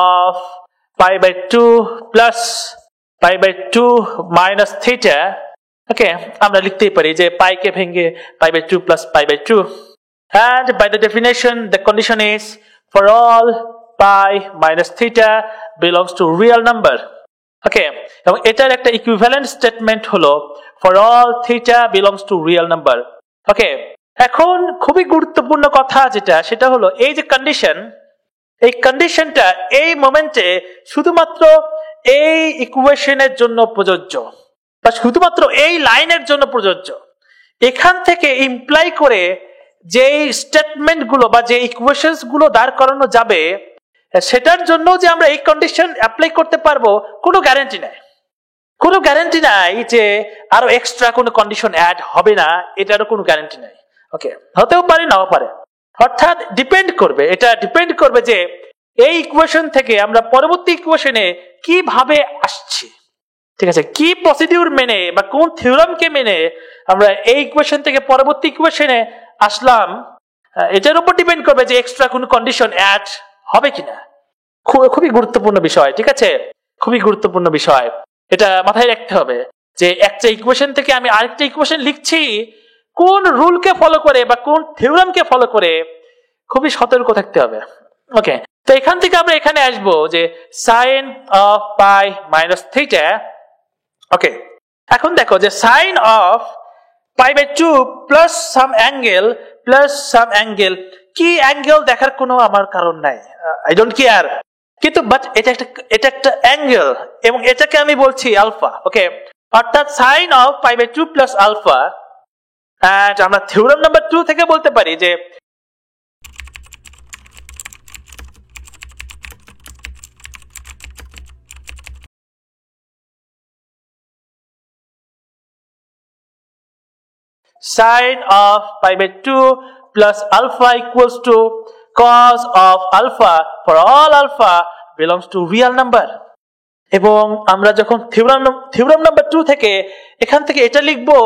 of pi by 2 plus pi by 2 minus theta। ওকে, আমরা লিখতেই পারি যে পাই কে ভেঙে pi by 2 plus pi by 2, and by the definition the condition is for all pi minus theta belongs to real number। ওকে, এবং এটার একটা ইকুইভ্যালেন্ট স্টেটমেন্ট হলো for all theta belongs to real number। ওকে, এখন খুবই গুরুত্বপূর্ণ কথা যেটা, সেটা হলো এই যে কন্ডিশন, এই কন্ডিশনটা এই মোমেন্টে শুধুমাত্র এই ইকুয়েশনের জন্য প্রযোজ্য বা শুধুমাত্র এই লাইনের জন্য প্রযোজ্য। এখান থেকে ইমপ্লাই করে যে স্টেটমেন্ট গুলো বা যে ইকুয়েশনস গুলো দাঁড় করানো যাবে, সেটার জন্য যে আমরা এই কন্ডিশন অ্যাপ্লাই করতে পারবো কোনো গ্যারান্টি নাই, কোনো গ্যারান্টি নাই যে আরো এক্সট্রা কোনো কন্ডিশন অ্যাড হবে না, এটারও কোনো গ্যারান্টি নাই। ওকে, হতেও পারে নাও পারে, অর্থাৎ ডিপেন্ড করবে, এটা ডিপেন্ড করবে যে এই ইকুয়েশন থেকে আমরা পরবর্তী ইকুয়েশনে কিভাবে আসছি, ঠিক আছে, কি প্রসিডিউর মেনে বা কোন থিওরামকে মেনে আমরা এই ইকুয়েশন থেকে পরবর্তী ইকুয়েশনে আসলাম, এটার উপর ডিপেন্ড করবে যে এক্সট্রা কোনো কন্ডিশন অ্যাড হবে কিনা। খুবই গুরুত্বপূর্ণ বিষয়, ঠিক আছে, খুবই গুরুত্বপূর্ণ বিষয়, এটা মাথায় রাখতে হবে যে একটা ইকুয়েশন থেকে আমি আরেকটা ইকুয়েশন লিখছি কোন রুলকে ফলো করে বা কোন থিওরামকে ফলো করে, খুবই সতর্ক থাকতে হবে। ওকে, তো এখান থেকে আমরা এখানে আসবো যে sine of pi minus theta. Okay, এখন দেখো যে sine of pi by 2 plus some angle plus some angle, কি অ্যাঙ্গেল দেখার কোনো আমার কারণ নাই, আই ডোন্ট কেয়ার, কিন্তু বাট এটা একটা অ্যাঙ্গেল এবং এটাকে আমি বলছি আলফা। ওকে, অর্থাৎ sine of pi by 2 plus alpha, and আমরা থিওরাম নাম্বার 2 থেকে বলতে পারি যে sin of pi by 2 plus alpha equals to cos of alpha for all alpha belongs to real number। এবং আমরা যখন থিওরাম নাম্বার 2 থেকে এখান থেকে এটা লিখবো,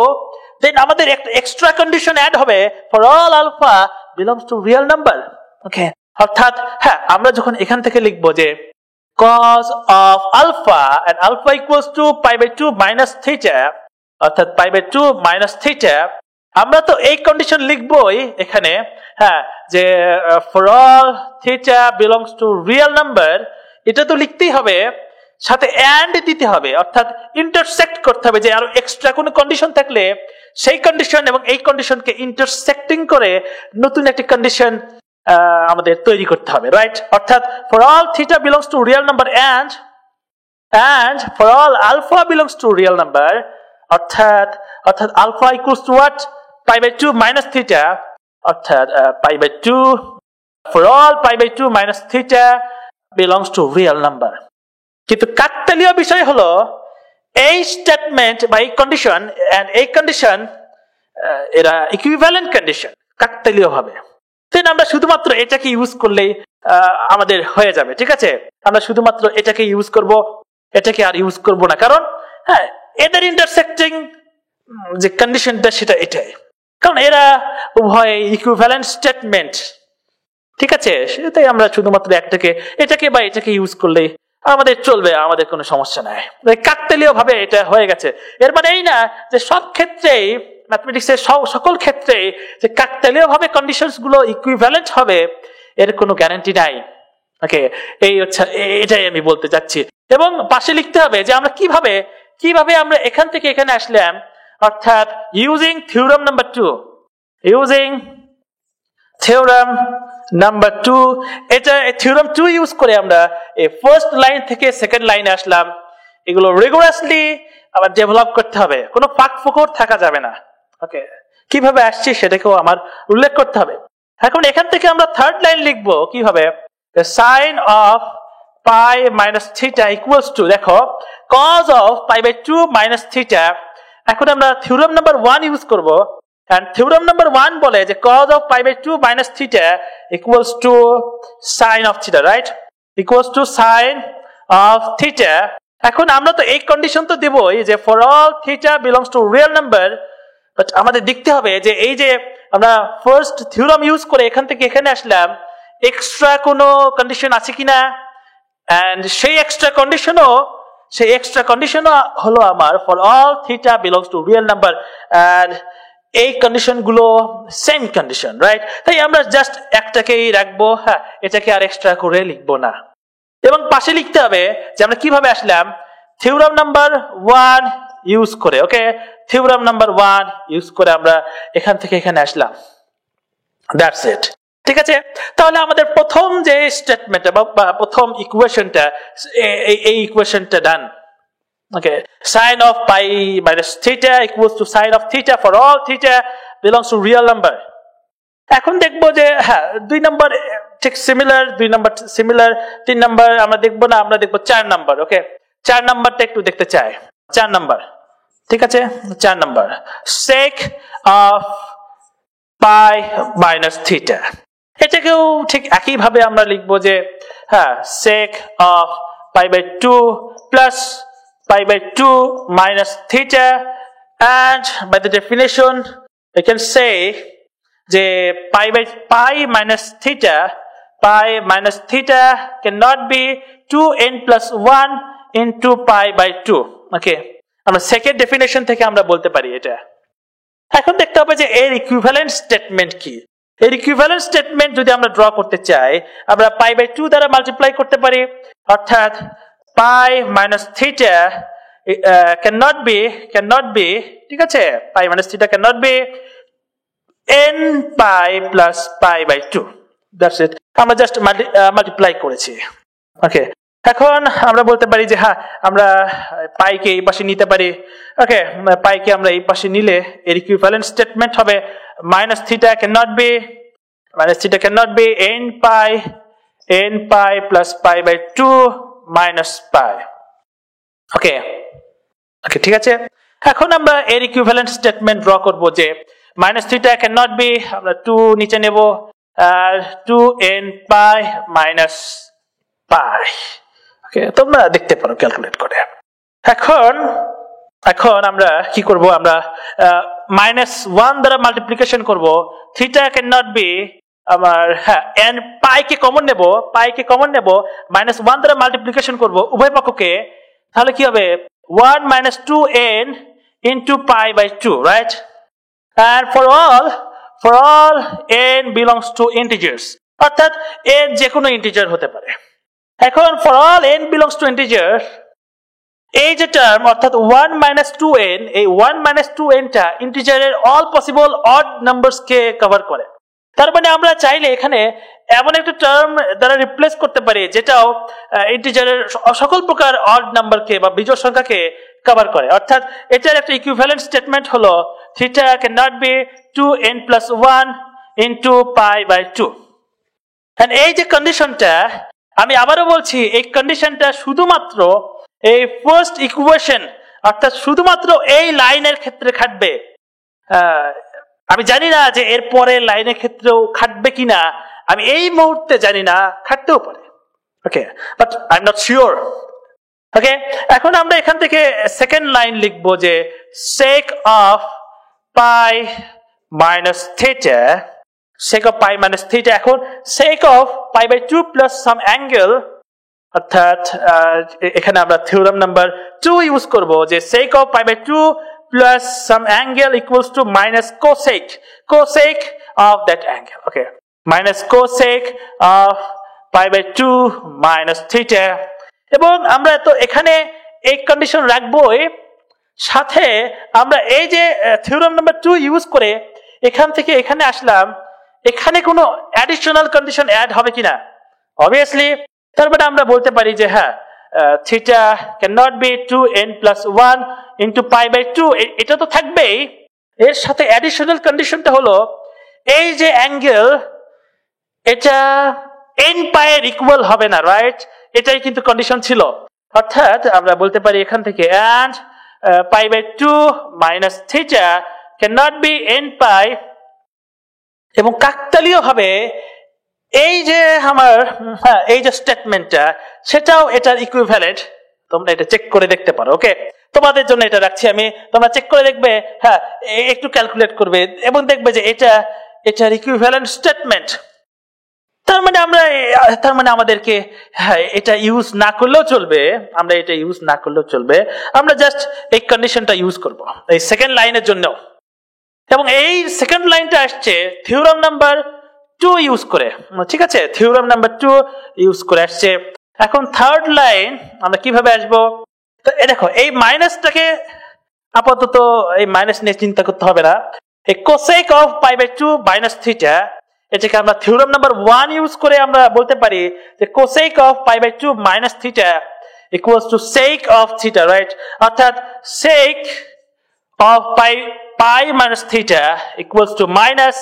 দেন আমাদের একটা এক্সট্রা কন্ডিশন অ্যাড হবে for all alpha belongs to real number। ওকে, অর্থাৎ হ্যাঁ, আমরা যখন এখান থেকে লিখবো যে cos of alpha and alpha equals to pi by 2 minus theta, অর্থাৎ pi by 2 minus theta, আমরা তো এই কন্ডিশন লিখবোই এখানে, হ্যাঁ, যে for all theta belongs to real number, এটা তো লিখতেই হবে, সাথে এন্ড দিতে হবে, অর্থাৎ ইন্টারসেক্ট করতে হবে যে আরো এক্সট্রা কোনো কন্ডিশন থাকলে সেই কন্ডিশন এবং এই কন্ডিশনকে ইন্টারসেক্টিং করে নতুন একটা কন্ডিশন আমাদের তৈরি করতে হবে, রাইট? অর্থাৎ for all theta belongs to real number and for all alpha belongs to real number, অর্থাৎ alpha equals to what? Pi by 2 minus theta, অর্থাৎ pi by 2 for all pi by 2 minus theta belongs to real number। কিন্তু কাকতালীয় বিষয় হলো এই স্টেটমেন্ট বা এই কন্ডিশন এন্ড এই কন্ডিশন এরা ইকুইভ্যালেন্ট কন্ডিশন কাকতালীয় ভাবে, দেন আমরা শুধুমাত্র এটাকে ইউজ করলেই আমাদের হয়ে যাবে, ঠিক আছে, আমরা শুধুমাত্র এটাকে ইউজ করব, এটাকে আর ইউজ করব না, কারণ হ্যাঁ এদের ইন্টারসেক্টিং যে কন্ডিশনটা সেটা এটাই, কারণ এরা উভয় ইকুইভ্যালেন্ট স্টেটমেন্ট, ঠিক আছে, সেটাই আমরা শুধুমাত্র এটাকে বা এটাকে ইউজ করলেই আমাদের চলবে, আমাদের কোনো সমস্যা নাই, কাকতালীয় ভাবে এটা হয়ে গেছে। এর মানে এই না যে সব ক্ষেত্রেই ম্যাথমেটিক্সের সকল ক্ষেত্রেই যে কাকতালীয় ভাবে কন্ডিশনস গুলো ইকুইভ্যালেন্ট হবে এর কোনো গ্যারান্টি নাই। ওকে, এই হচ্ছে, এটাই আমি বলতে চাচ্ছি। এবং পাশে লিখতে হবে যে আমরা কিভাবে আমরা এখান থেকে এখানে আসলাম, অর্থাৎ using theorem number 2, using theorem number 2, এটা থিওরাম 2 ইউজ করে আমরা এই ফার্স্ট লাইন থেকে সেকেন্ড লাইনে আসলাম। এগুলো রিগোরাসলি আবার ডেভেলপ করতে হবে, কোনো ফাঁক ফোকর থাকা যাবে না। ওকে, কিভাবে আসছে সেটাকেও আমার উল্লেখ করতে হবে। এখন এখান থেকে আমরা থার্ড লাইন লিখবো কিভাবে, sine of pi minus theta equals to, দেখো cos of pi by 2 minus theta, এখন আমরা থিওরাম নাম্বার 1 ইউজ করব, and থিওরাম নাম্বার 1 বলে যে cos of pi by 2 minus theta equals to sin of theta, right? Equals to sin of theta। এখন আমরা তো এই কন্ডিশন তো দেবই যে for all theta belongs to real number, but আমাদের দেখতে হবে যে এই যে আমরা ফার্স্ট থিওরাম ইউজ করে এখান থেকে এখানে আসলাম, এক্সট্রা কোনো কন্ডিশন আছে কিনা, and সেই এক্সট্রা কন্ডিশনও হলো আমার for all theta belongs to real number, and এই কন্ডিশন গুলো সেম কন্ডিশন, রাইট? তাই আমরা জাস্ট একটাকেই রাখবো, হ্যাঁ, এটাকে আর এক্সট্রা করে লিখবো না। এবং পাশে লিখতে হবে যে আমরা কিভাবে আসলাম, থিওরাম নাম্বার 1 ইউজ করে। ওকে, থিওরাম নাম্বার 1 ইউজ করে আমরা এখান থেকে এখানে আসলাম, দ্যাটস ইট, ঠিক আছে। তাহলে আমাদের প্রথম যে স্টেটমেন্টটা বা প্রথম ইকুয়েশনটা, এই ইকুয়েশনটা ডান। ওকে, sin of pi minus theta equals to sin of theta for all theta belongs to real number। এখন দেখবো যে হ্যাঁ 2 নম্বর ঠিক সিমিলার 2 নাম্বার সিমিলার 3 নাম্বার আমরা দেখব না, আমরা দেখব 4 নাম্বার। ওকে, 4 নাম্বারটা একটু দেখতে চাই। 4 নাম্বার, ঠিক আছে, 4 number sec of pi minus theta। এটাকেও ঠিক একই ভাবে আমরা লিখব যে হ্যাঁ sec of pi by 2 plus pi by 2 minus theta, and by the definition we can say যে pi minus theta cannot be 2n plus 1 into pi by 2। ওকে, আমরা সেকেন্ড ডেফিনেশন থেকে আমরা বলতে পারি এটা। এখন দেখতে হবে যে এর ইকুইভ্যালেন্ট স্টেটমেন্ট কি। এর ইকুইভ্যালেন্ট স্টেটমেন্ট যদি আমরা ড্র করতে চাই, আমরা pi by 2 দ্বারা মাল্টিপ্লাই করতে পারি, অর্থাৎ pi minus theta cannot be, ঠিক আছে, pi minus theta cannot be n pi plus pi by 2। That's it, আমরা জাস্ট মাল্টিপ্লাই করেছি। ওকে, এখন আমরা বলতে পারি যে হ্যাঁ আমরা পাইকে এই পাশে নিতে পারি। ওকে, পাইকে আমরা এই পাশে নিলে এর ইকুইভ্যালেন্ট স্টেটমেন্ট হবে minus theta cannot be n pi plus pi by 2 minus pi। ওকে, ঠিক আছে। এখন আমরা এর ইকুইভ্যালেন্ট স্টেটমেন্ট ড্র করব যে minus theta cannot be, আমরা 2 নিচে নেব, আর 2n pi minus pi। ওকে, তোমরা দেখতে পারো ক্যালকুলেট করে। এখন আমরা কি করব, আমরা -1 দ্বারা মাল্টিপ্লিকেশন করব। থিটা cannot be, আমার হ্যাঁ n পাই কে কমন নেব, -1 দ্বারা মাল্টিপ্লিকেশন করব উভয় পক্ষকে, তাহলে কি হবে 1 minus 2n into pi by 2, right? And for all n belongs to integers, অর্থাৎ n যে কোনো ইন্টিজার হতে পারে। এখন for all n belongs to integer, এই যে টার্ম অর্থাৎ 1 minus 2n, এই 1 minus 2n টা ইন্টিজারের অল পসিবল অড নাম্বারস কে কভার করে। তার মানে আমরা চাইলে এখানে এমন একটা টার্ম দ্বারা রিপ্লেস করতে পারি যেটাও ইন্টিজারের সকল প্রকার অড নাম্বারকে বা বিজোড় সংখ্যাকে কভার করে। অর্থাৎ এটার একটা ইকুইভ্যালেন্ট স্টেটমেন্ট হলো theta cannot be 2n plus 1 into pi by 2। And এই যে কন্ডিশনটা, আমি আবারও বলছি, এই কন্ডিশনটা শুধুমাত্র এই ফার্স্ট ইকুয়েশন অর্থাৎ শুধুমাত্র এই লাইনের ক্ষেত্রে খাটবে। আমি জানি না যে এর পরের লাইনের ক্ষেত্রেও খাটবে কিনা, আমি এই মুহূর্তে জানি না, খাটতেও পারে। Okay, but I am not sure. Okay, এখন আমরা এখান থেকে সেকেন্ড লাইন লিখবো যে sec of pi minus theta, এখন sec of pi by 2 plus some angle, অর্থাৎ এখানে আমরা থিওরাম নাম্বার 2 ইউজ করব যে sec of pi by 2 plus some angle equals to minus cosec of that angle। Okay, minus cosec of pi by 2 minus theta। এবং আমরা তো এখানে এই কন্ডিশন রাখবোই, সাথে আমরা এই যে থিওরাম নাম্বার 2 ইউজ করে এখান থেকে এখানে আসলাম, এখানে কোনো অ্যাডিশনাল কন্ডিশন অ্যাড হবে কিনা, অবভিয়াসলি। তার মানে আমরা বলতে পারি যে হ্যাঁ theta cannot be 2n plus 1 into pi by 2, এটা তো থাকবেই। এর সাথে অ্যাডিশনাল কন্ডিশনটা হলো এই যে অ্যাঙ্গেল, এটা n pi এর ইকুয়াল হবে না, রাইট? এটাই কিন্তু কন্ডিশন ছিল। অর্থাৎ আমরা বলতে পারি এখান থেকে and pi by 2 minus theta cannot be n pi, এবং কাকতালীয় ভাবে এই যে আমার এই যে স্টেটমেন্টটা, সেটাও এটার ইকুইভ্যালেন্ট। তোমরা এটা চেক করে দেখতে পারো। ওকে, তোমাদের জন্য এটা রাখছি আমি, তোমরা চেক করে দেখবে, হ্যাঁ একটু ক্যালকুলেট করবে এবং দেখবে যে এটার ইকুইভ্যালেন্ট স্টেটমেন্ট। তার মানে আমাদেরকে হ্যাঁ এটা ইউজ না করলেও চলবে, আমরা জাস্ট এই কন্ডিশনটা ইউজ করব এই সেকেন্ড লাইনের জন্য। এবং এই সেকেন্ড লাইনটা আসছে থিওরাম নাম্বার 2 ইউজ করে, ঠিক আছে, থিওরাম নাম্বার 2 ইউজ করে আসছে। এখন থার্ড লাইন আমরা কিভাবে আসবো, তো দেখো এই মাইনাসটাকে আপাতত এই মাইনাস নিয়ে চিন্তা করতে হবে না। এই cosec of pi by 2 minus theta, এটাকে আমরা থিওরাম নাম্বার 1 ইউজ করে আমরা বলতে পারি যে cosec of pi by 2 minus theta equals to sec of theta, right? অর্থাৎ sec of pi minus theta equals to minus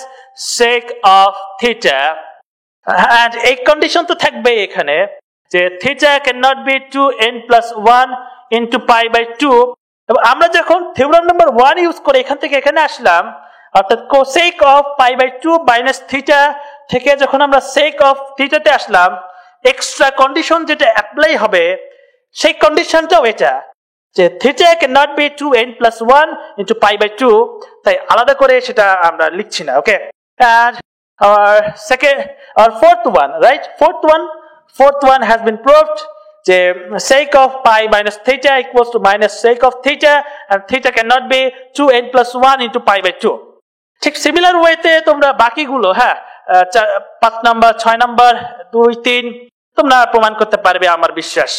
sec of theta, and এই কন্ডিশন তো থাকবে এখানে যে theta can not be 2n+1 into pi by 2 এবং আমরা যখন থিওরাম নাম্বার 1 ইউজ করে এখান থেকে এখানে আসলাম অর্থাৎ cosec of pi by 2 minus theta থেকে যখন আমরা sec of theta তে আসলাম এক্সট্রা কন্ডিশন যেটা অ্যাপ্লাই হবে সেই কন্ডিশনটাও এটা যে theta cannot be 2n+1 into pi by 2 তাই আলাদা করে সেটা আমরা লিখছি না ওকে and our fourth one right fourth one has been proved যে sec of pi minus theta equals to minus sec of theta and theta cannot be 2n+1 into pi by 2 ঠিক সিমিলার ওয়েতে তোমরা বাকিগুলো হ্যাঁ 5 নাম্বার 6 নাম্বার 2 3 তোমরা প্রমাণ করতে পারবে আমার বিশ্বাস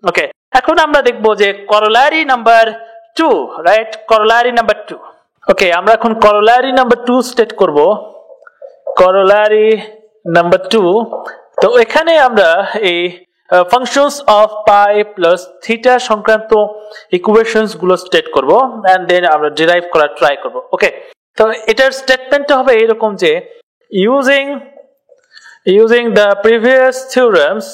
ওকে এখন আমরা দেখব যে corollary number 2 right corollary number 2 ওকে আমরা এখন corollary নাম্বার 2 স্টেট করব corollary নাম্বার 2 তো এখানে আমরা এই functions of pi plus theta সংক্রান্ত ইকুয়েশনস গুলো স্টেট করব and then আমরা ডিরাইভ করা ট্রাই করব ওকে তো এটার স্টেটমেন্টটা হবে এরকম যে using the previous theorems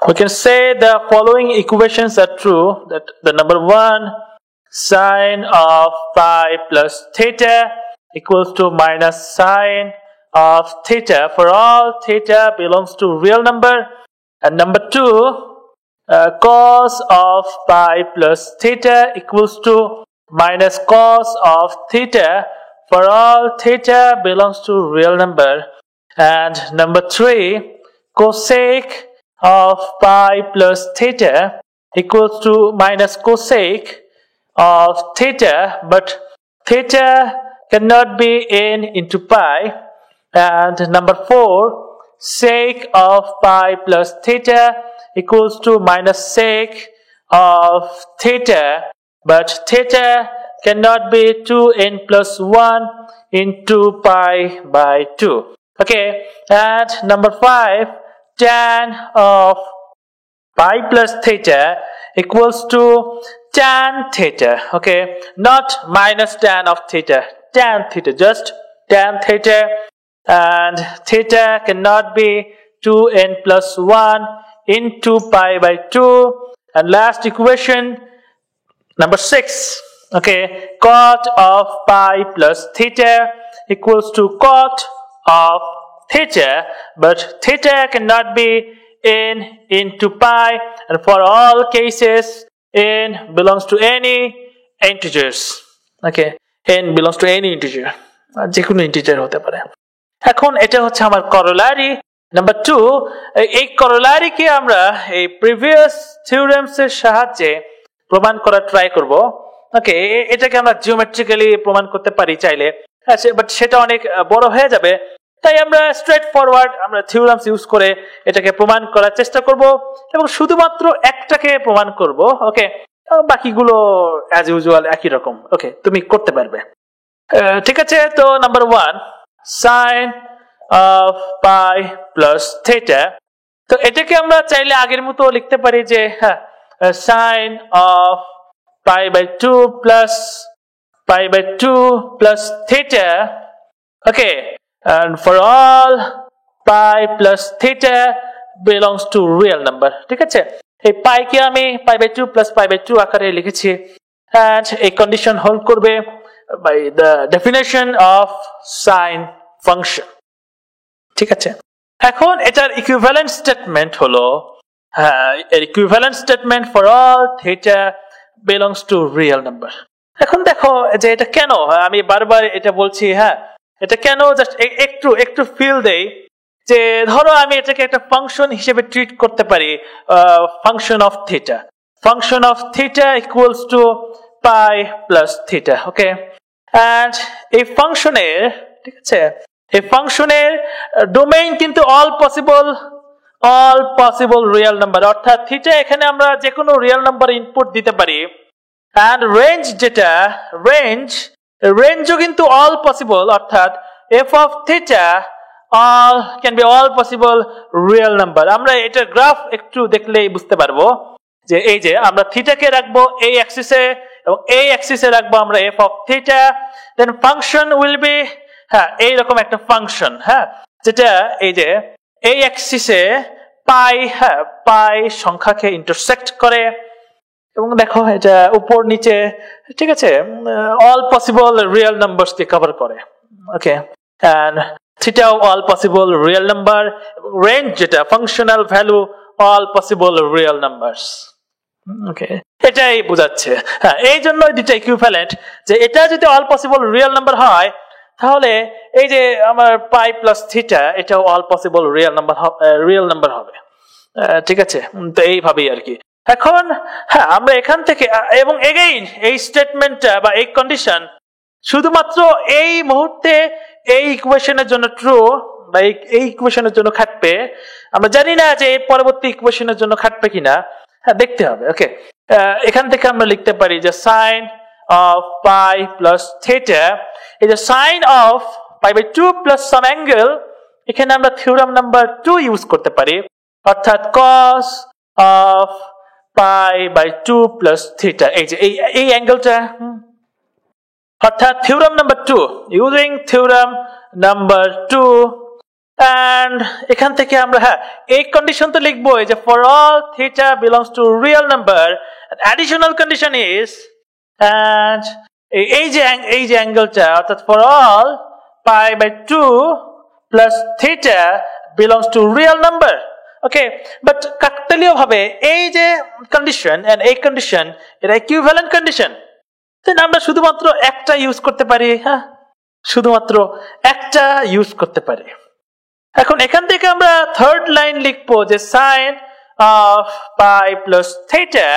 we can say the following equations are true that the number 1 sine of pi plus theta equals to minus sine of theta for all theta belongs to real number and number 2 cos of pi plus theta equals to minus cos of theta for all theta belongs to real number and number 3 cosec of pi plus theta equals to minus cosec of theta but theta cannot be n into pi and number 4 sec of pi plus theta equals to minus sec of theta but theta cannot be 2n+1 into pi by 2 okay and number 5 tan of pi plus theta equals to tan theta okay not minus tan of theta tan theta just tan theta and theta cannot be 2n+1 into pi by 2 and last equation number 6 okay cot of pi plus theta equals to cot of theta but theta cannot be n into pi and for all cases n belongs to any integers okay n belongs to any integer যে কোনো ইন্টিজার হতে পারে এখন এটা হচ্ছে আমার corollary নাম্বার 2 এই corollary কে আমরা এই প্রিভিয়াস থিওরেমস এর সাহায্যে প্রমাণ করা ট্রাই করব ওকে এটাকে আমরা জিওমেট্রিক্যালি প্রমাণ করতে পারি চাইলে আচ্ছা বাট সেটা অনেক বড় হয়ে যাবে তাই আমরা স্ট্রেট ফরওয়ার্ড আমরা থিওরেমস ইউজ করে এটাকে প্রমাণ করার চেষ্টা করব এবং শুধুমাত্র একটাকে প্রমাণ করব ওকে বাকিগুলো অ্যাজ ইউজুয়াল একই রকম ওকে তুমি করতে পারবে ঠিক আছে তো number 1 sin of pi plus theta তো এটাকে আমরা চাইলে আগের মতো লিখতে পারি যে হ্যাঁ sin of pi by 2 plus theta okay and for all pi plus theta belongs to real number ঠিক আছে এই পাই কে আমি pi by 2 plus pi by 2 আকারে লিখেছি and এই কন্ডিশন হোল্ড করবে by the definition of sine function ঠিক আছে এখন এটার ইকুইভ্যালেন্ট স্টেটমেন্ট হলো equivalent statement for all theta belongs to real number এখন দেখো যে এটা কেন আমি বারবার এটা বলছি হ্যাঁ এটা কেন জাস্ট একটু ফিল দেই যে ধরো আমি এটাকে একটা ফাংশন হিসেবে ট্রিট করতে পারি function of theta equals to pi plus theta okay and এই ফাংশনের ঠিক আছে এই ফাংশনের ডোমেইন কিন্তু অল পসিবল রিয়েল নাম্বার অর্থাৎ থিটা এখানে আমরা যে কোনো রিয়েল নাম্বার ইনপুট দিতে পারি and range যেটা রেঞ্জও কিন্তু all possible অর্থাৎ f of theta all can be all possible real number আমরা এটা গ্রাফ একটু দেখলেই বুঝতে পারবো যে এই যে আমরা থিটাকে রাখবো এই অ্যাক্সিসে এবং এই অ্যাক্সিসে রাখবো আমরা f of theta, then function will be হ্যাঁ এইরকম একটা ফাংশন, হ্যাঁ, যেটা এই যে এই অ্যাক্সিসে পাই, হ্যাঁ, পাই সংখ্যাকে ইন্টারসেক্ট করে এবং দেখো এটা উপর নিচে, ঠিক আছে, অল পসিবল রিয়েল নাম্বারস কে কভার করে। Okay, and theta all possible real number, range যেটা functional value all possible real numbers. Okay, এটাই বোঝাচ্ছে। হ্যাঁ, এই জন্য দুটো ইকুইভ্যালেন্ট, যে এটা যদি অল পসিবল রিয়েল নাম্বার হয় তাহলে এই যে আমার পাই প্লাস থিটা এটাও অল পসিবল রিয়েল নাম্বার হবে। ঠিক আছে, তো এইভাবেই আর কি। এখন হ্যাঁ আমরা এখান থেকে, এবং এগেইন এই স্টেটমেন্টটা বা এই কন্ডিশন শুধুমাত্র এই মুহূর্তে এই ইকুয়েশনের জন্য ট্রু বা এই ইকুয়েশনের জন্য খাটবে, আমরা জানি না যে এর পরবর্তী ইকুয়েশনের জন্য খাটবে কিনা, হ্যাঁ দেখতে হবে। ওকে, এখান থেকে আমরা লিখতে পারি যে sine of pi plus theta, এই যে sine of pi by 2 plus some angle, এখানে আমরা থিওরাম নাম্বার 2 ইউজ করতে পারি, অর্থাৎ cos of pi by 2 plus theta, এই যে এই অ্যাঙ্গেলটা, অর্থাৎ theorem number 2, using theorem number 2। And এখান থেকে আমরা হ্যাঁ এই কন্ডিশন তো লিখবো যে for all theta belongs to real number, additional condition is, and এই যে অ্যাঙ্গেলটা, অর্থাৎ for all pi by 2 plus theta belongs to real number. Okay, but কাকতালীয় ভাবে এই যে কন্ডিশন এন্ড এই কন্ডিশন এটা ইকুইভ্যালেন্ট কন্ডিশন, তাই আমরা শুধুমাত্র একটা ইউজ করতে পারি, হ্যাঁ শুধুমাত্র একটা ইউজ করতে পারি। এখন এখান থেকে আমরা থার্ড লাইন লিখবো যে sine of pi plus theta,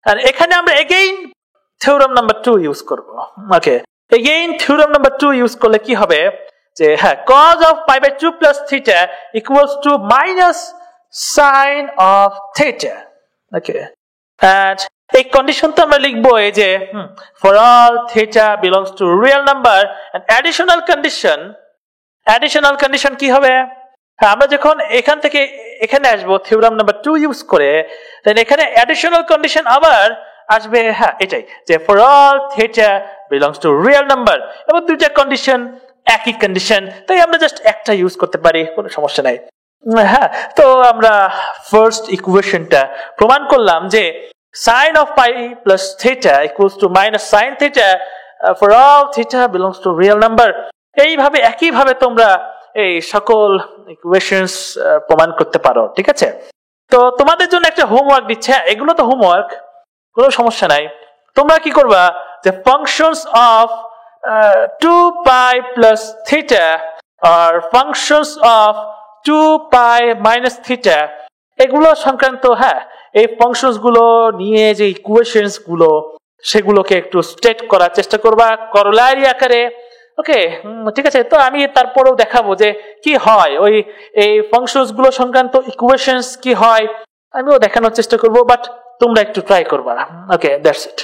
আর এখানে আমরা এগেইন থিওরাম নাম্বার 2 ইউজ করব। Okay, again theorem number 2 use করলে কি হবে যে হ্যাঁ cos of pi by 2 plus theta equals to minus sin of theta. Okay, and এই কন্ডিশন তো আমরা লিখবো এই যে for all theta belongs to real number, and additional condition কি হবে, আমরা যখন এখান থেকে এখানে আসবো থিওরাম নাম্বার 2 ইউজ করে, দেন এখানে অ্যাডিশনাল কন্ডিশন আবার আসবে, হ্যাঁ এটাই যে for all theta belongs to real number, এবং দুইটা কন্ডিশন একই কন্ডিশন, তাই আমরা জাস্ট একটা ইউজ করতে পারি, কোনো সমস্যা নাই। হ্যাঁ, তো আমরা ফার্স্ট ইকুয়েশনটা প্রমাণ করলাম যে sin of pi plus theta equals to minus sin theta for all theta belongs to real number। এইভাবে একইভাবে তোমরা এই সকল ইকুয়েশনস প্রমাণ করতে পারো। ঠিক আছে, তো তোমাদের জন্য একটা হোমওয়ার্ক দিচ্ছে, এগুলো তো হোমওয়ার্ক, কোনো সমস্যা নাই। তোমরা কি করবা যে functions of 2 pi plus theta or functions of 2 pi minus theta এগুলো সংক্রান্ত, হ্যাঁ এই ফাংশনস গুলো নিয়ে যে ইকুয়েশনস গুলো সেগুলোকে একটু স্টেট করার চেষ্টা করবা করোলারি আকারে। ওকে, ঠিক আছে, তো আমি তারপরেও দেখাবো যে কি হয় ওই এই ফাংশনস গুলো সংক্রান্ত ইকুয়েশনস কি হয়, আমিও দেখানোর চেষ্টা করব, বাট তোমরা একটু ট্রাই করবা। ওকে, দ্যাটস ইট।